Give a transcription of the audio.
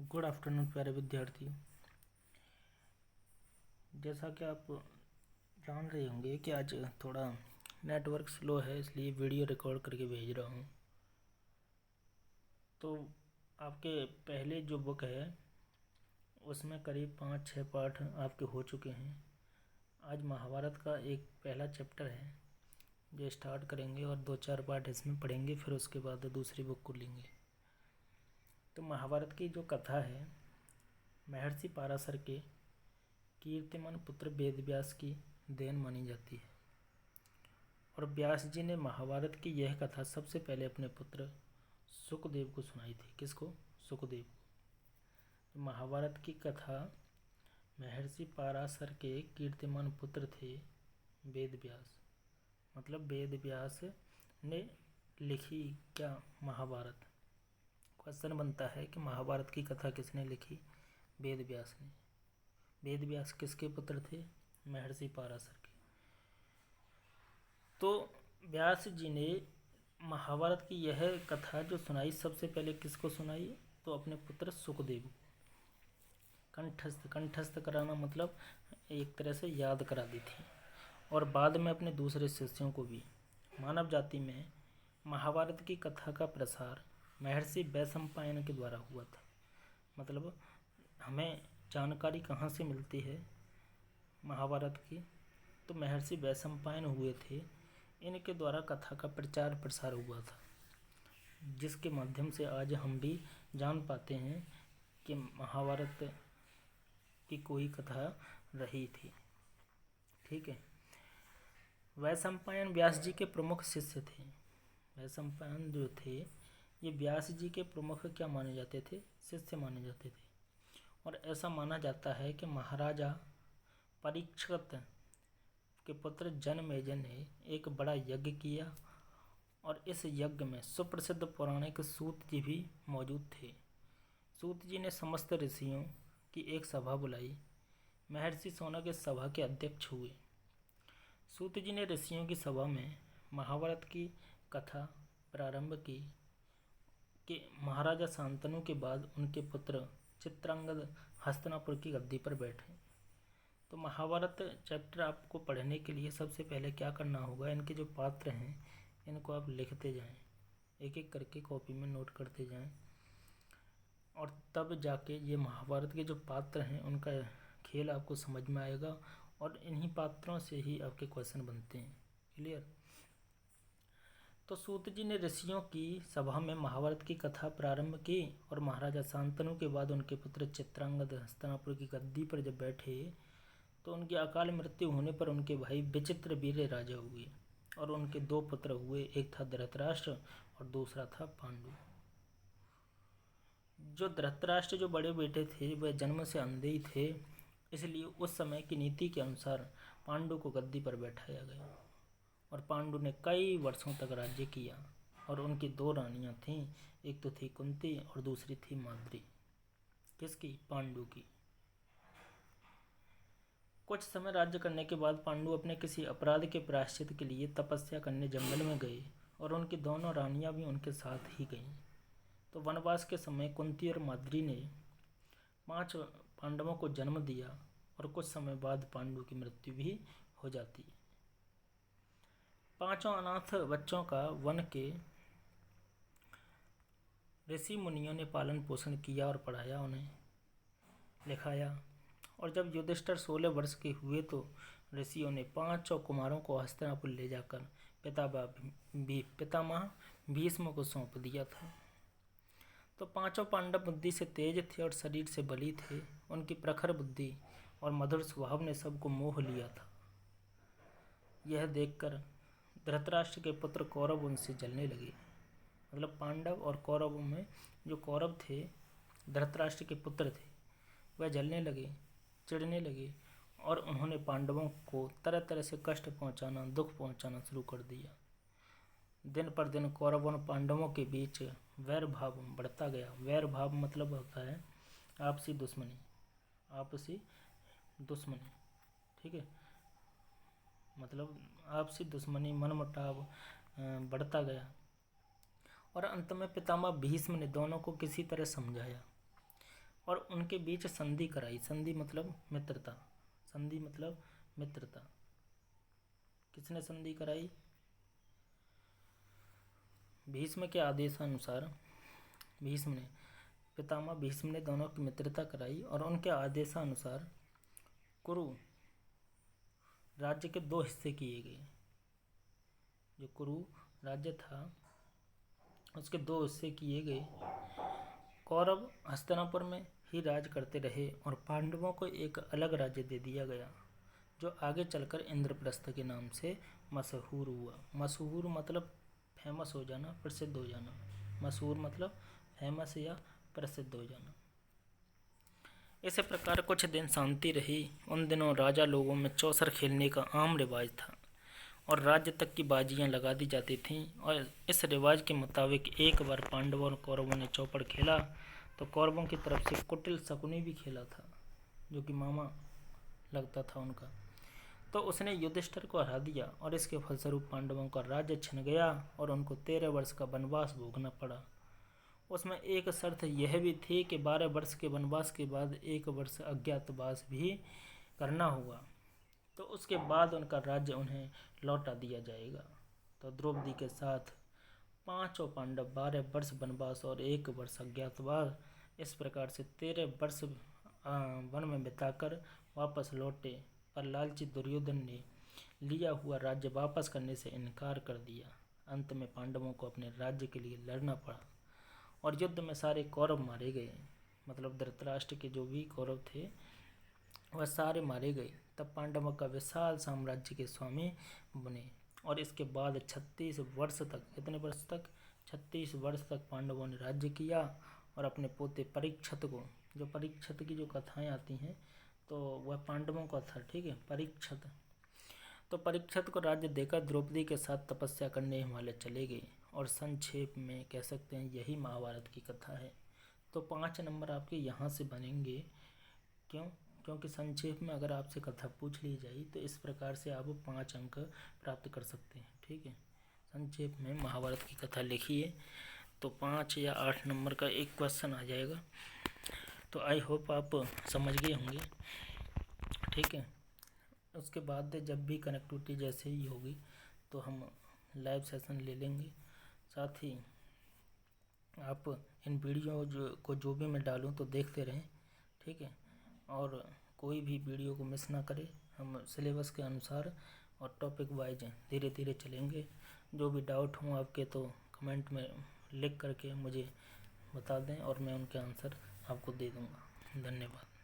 Good afternoon प्यारे विद्यार्थियों। जैसा कि आप जान रहे होंगे कि आज थोड़ा नेटवर्क स्लो है, इसलिए वीडियो रिकॉर्ड करके भेज रहा हूँ। तो आपके पहले जो बुक है उसमें करीब 5-6 पाठ आपके हो चुके हैं। आज महाभारत का एक पहला चैप्टर है जो स्टार्ट करेंगे और 2-4 पाठ इसमें पढ़ेंगे, फिर उसके बाद दूसरी बुक को लेंगे। तो महाभारत की जो कथा है महर्षि पाराशर के कीर्तिमान पुत्र वेद व्यास की देन मानी जाती है। और व्यास जी ने महाभारत की यह कथा सबसे पहले अपने पुत्र सुखदेव को सुनाई थी। किसको? सुखदेव को। महाभारत की कथा महर्षि पाराशर के कीर्तिमान पुत्र थे वेद व्यास, मतलब वेद व्यास ने लिखी क्या? महाभारत। क्वेश्चन बनता है कि महाभारत की कथा किसने लिखी? वेद व्यास ने। वेद व्यास किसके पुत्र थे? महर्षि पाराशर के। तो व्यास जी ने महाभारत की यह कथा जो सुनाई, सबसे पहले किसको सुनाई? तो अपने पुत्र सुखदेव को। कंठस्थ कराना मतलब एक तरह से याद करा दी थी। और बाद में अपने दूसरे शिष्यों को भी। मानव जाति में महाभारत की कथा का प्रसार महर्षि वैशंपायन के द्वारा हुआ था। मतलब हमें जानकारी कहाँ से मिलती है महाभारत की? तो महर्षि वैशंपायन हुए थे, इनके द्वारा कथा का प्रचार प्रसार हुआ था, जिसके माध्यम से आज हम भी जान पाते हैं कि महाभारत की कोई कथा रही थी। ठीक है। वैशंपायन व्यास जी के प्रमुख शिष्य थे। वैशंपायन जो थे ये व्यास जी के प्रमुख क्या माने जाते थे? शिष्य माने जाते थे। और ऐसा माना जाता है कि महाराजा परीक्षित के पुत्र जनमेजय ने एक बड़ा यज्ञ किया और इस यज्ञ में सुप्रसिद्ध पौराणिक सूत जी भी मौजूद थे। सूत जी ने समस्त ऋषियों की एक सभा बुलाई। महर्षि शौनक इस सभा के अध्यक्ष हुए। सूत जी ने ऋषियों की सभा में महाभारत की कथा प्रारंभ की कि महाराजा शांतनु के बाद उनके पुत्र चित्रांगद हस्तिनापुर की गद्दी पर बैठे। तो महाभारत चैप्टर आपको पढ़ने के लिए सबसे पहले क्या करना होगा? इनके जो पात्र हैं इनको आप लिखते जाएं, एक एक करके कॉपी में नोट करते जाएं, और तब जाके ये महाभारत के जो पात्र हैं उनका खेल आपको समझ में आएगा और इन्हीं पात्रों से ही आपके क्वेश्चन बनते हैं। क्लियर? तो सूत जी ने ऋषियों की सभा में महाभारत की कथा प्रारंभ की और महाराजा शांतनु के बाद उनके पुत्र चित्रांगद हस्तिनापुर की गद्दी पर जब बैठे तो उनकी अकाल मृत्यु होने पर उनके भाई विचित्रवीर्य राजा हुए और उनके 2 पुत्र हुए। एक था धृतराष्ट्र और दूसरा था पांडु। जो धृतराष्ट्र जो बड़े बेटे थे वह जन्म से अंधे ही थे, इसलिए उस समय की नीति के अनुसार पांडु को गद्दी पर बैठाया गया और पांडु ने कई वर्षों तक राज्य किया। और उनकी 2 रानियां थीं, एक तो थी कुंती और दूसरी थी माद्री। किसकी? पांडु की। कुछ समय राज्य करने के बाद पांडु अपने किसी अपराध के प्रायश्चित के लिए तपस्या करने जंगल में गए और उनकी दोनों रानियां भी उनके साथ ही गईं। तो वनवास के समय कुंती और माद्री ने 5 पांडवों को जन्म दिया और कुछ समय बाद पांडु की मृत्यु भी हो जाती है। 5 अनाथ बच्चों का वन के ऋषि मुनियों ने पालन पोषण किया और पढ़ाया, उन्हें लिखाया। और जब युधिष्ठिर 16 वर्ष के हुए तो ऋषियों ने 5 कुमारों को हस्तिनापुर ले जाकर पितामह भीष्म को सौंप दिया था। तो 5 पांडव बुद्धि से तेज थे और शरीर से बली थे। उनकी प्रखर बुद्धि और मधुर स्वभाव ने सबको मोह लिया था। यह देखकर धृतराष्ट्र के पुत्र कौरव उनसे जलने लगे। मतलब पांडव और कौरवों में जो कौरव थे, धृतराष्ट्र के पुत्र थे, वह जलने लगे, चिढ़ने लगे और उन्होंने पांडवों को तरह तरह से कष्ट पहुंचाना, दुख पहुंचाना शुरू कर दिया। दिन पर दिन कौरवों और पांडवों के बीच वैर भाव बढ़ता गया। वैर भाव मतलब होता है आपसी दुश्मनी, आपसी दुश्मनी। ठीक है, मतलब आपसी दुश्मनी, मनमुटाव बढ़ता गया। और अंत में पितामह भीष्म ने दोनों को किसी तरह समझाया। और उनके बीच संधि कराई। संधि मतलब मित्रता, संधि मतलब मित्रता। किसने संधि कराई? भीष्म के आदेशानुसार भीष्म ने, पितामह भीष्म ने दोनों की मित्रता कराई और उनके आदेशानुसार कुरु राज्य के 2 हिस्से किए गए। जो कुरु राज्य था उसके 2 हिस्से किए गए। कौरव हस्तिनापुर में ही राज करते रहे और पांडवों को एक अलग राज्य दे दिया गया जो आगे चलकर इंद्रप्रस्थ के नाम से मशहूर हुआ। मशहूर मतलब फेमस हो जाना, प्रसिद्ध हो जाना। मशहूर मतलब फेमस या प्रसिद्ध हो जाना। इसी प्रकार कुछ दिन शांति रही। उन दिनों राजा लोगों में चौसर खेलने का आम रिवाज था और राज्य तक की बाजियां लगा दी जाती थीं। और इस रिवाज के मुताबिक एक बार पांडवों और कौरवों ने चौपड़ खेला तो कौरवों की तरफ से कुटिल शकुनी भी खेला था, जो कि मामा लगता था उनका। तो उसने युधिष्ठिर को हरा दिया और इसके फलस्वरूप पांडवों का राज्य छिन गया और उनको 13 वर्ष का वनवास भोगना पड़ा। उसमें एक शर्त यह भी थी कि 12 वर्ष के वनवास के बाद 1 वर्ष अज्ञातवास भी करना होगा, तो उसके बाद उनका राज्य उन्हें लौटा दिया जाएगा। तो द्रौपदी के साथ 5 पांडव 12 वर्ष वनवास और 1 वर्ष अज्ञातवास, इस प्रकार से 13 वर्ष वन में बिताकर वापस लौटे। पर लालची दुर्योधन ने लिया हुआ राज्य वापस करने से इनकार कर दिया। अंत में पांडवों को अपने राज्य के लिए लड़ना पड़ा और युद्ध में सारे कौरव मारे गए। मतलब धृतराष्ट्र के जो भी कौरव थे वह सारे मारे गए। तब पांडवों का विशाल साम्राज्य के स्वामी बने और इसके बाद 36 वर्ष तक, कितने वर्ष तक? 36 वर्ष तक पांडवों ने राज्य किया और अपने पोते परीक्षित को, जो परीक्षित की जो कथाएं आती हैं तो वह पांडवों का था, ठीक है, परीक्षित। तो परीक्षित को राज्य देकर द्रौपदी के साथ तपस्या करने हिमालय चले गए। और संक्षेप में कह सकते हैं यही महाभारत की कथा है। तो 5 नंबर आपके यहाँ से बनेंगे। क्यों? क्योंकि संक्षेप में अगर आपसे कथा पूछ ली जाए तो इस प्रकार से आप 5 अंक प्राप्त कर सकते हैं, ठीक है। संक्षेप में महाभारत की कथा लिखिए तो 5 या 8 नंबर का एक क्वेश्चन आ जाएगा। तो आई होप आप समझ गए होंगे, ठीक है। उसके बाद जब भी कनेक्टिविटी जैसे ही होगी तो हम लाइव सेशन ले लेंगे। साथ ही आप इन वीडियो को जो भी मैं डालूं तो देखते रहें, ठीक है। और कोई भी वीडियो को मिस ना करें। हम सिलेबस के अनुसार और टॉपिक वाइज धीरे धीरे चलेंगे। जो भी डाउट हों आपके तो कमेंट में लिख करके मुझे बता दें और मैं उनके आंसर आपको दे दूँगा। धन्यवाद।